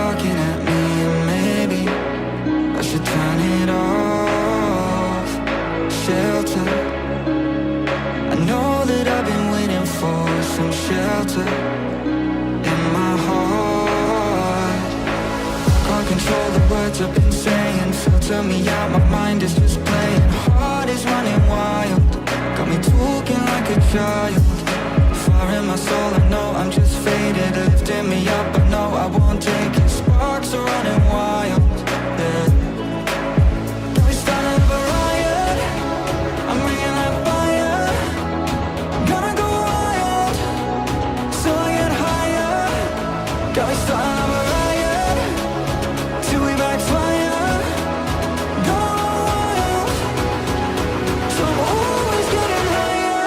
talking at me, and maybe I should turn it off. Shelter, I know that I've been waiting for some shelter in my heart. Can't control the words I've been saying, filter me out, my mind is just playing. Heart is running wild, got me talking like a child. Fire in my soul, I know I'm just faded, lifting me up, I know I won't take it. Sparks are running wild, yeah. Got me starting up a riot, I'm bringing that fire. Gonna go wild, so I get higher. Got me starting up a riot, till we backfire. Going wild, so I'm always getting higher.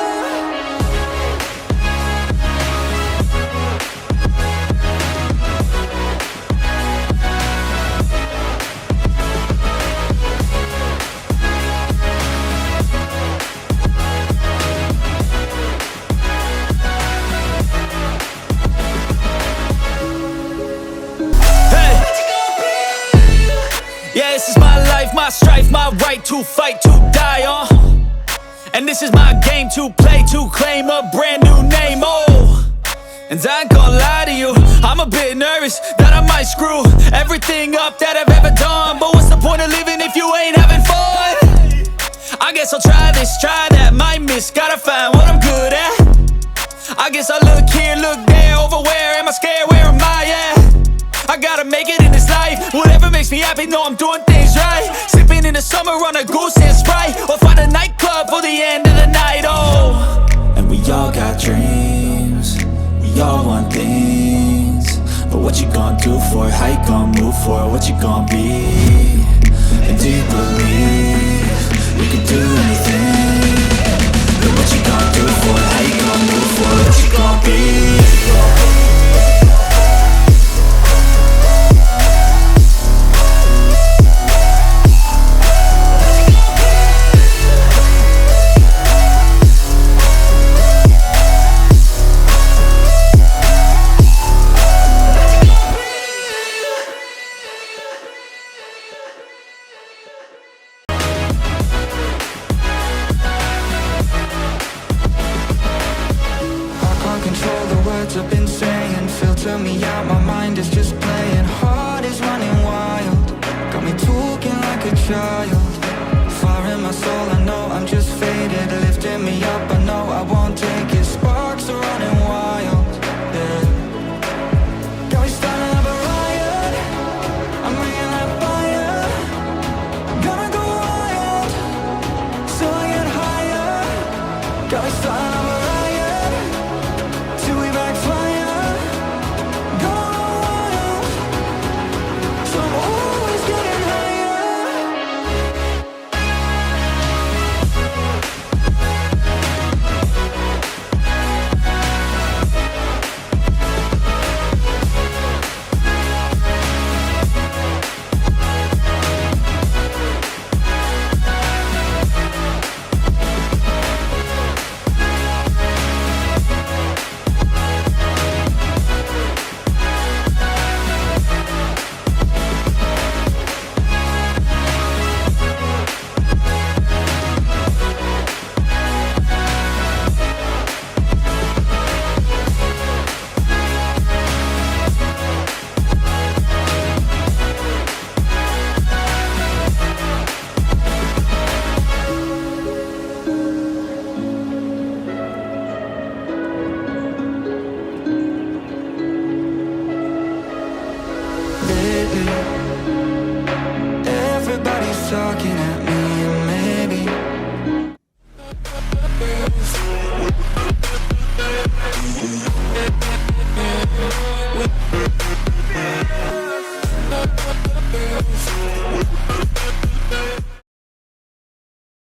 Yeah, this is my life, my strife, my right to fight, to die on. And this is my game to play, to claim a brand new name, oh. And I ain't gonna lie to you, I'm a bit nervous that I might screw everything up that I've ever done. But what's the point of living if you ain't having fun? I guess I'll try this, try that, might miss, gotta find what I'm good at. I guess I look here, look there, over where am I scared, where am I at? I gotta make it in this life, whatever makes me happy, know I'm doing things right. Sipping in the summer on a goose and Sprite, or find a nightclub for the end of the night, oh. And we all got dreams, we all want things. But what you gonna do for it, how you gonna move for it, what you gonna be? And do you believe you can do anything? But what you gonna do for it, how you gonna move for it, what you gonna be? Control the words I've been saying, filter me out, my mind is just playing. Heart is running wild, got me talking like a child. Fire in my soul, I know I'm just faded, lifting me up, I know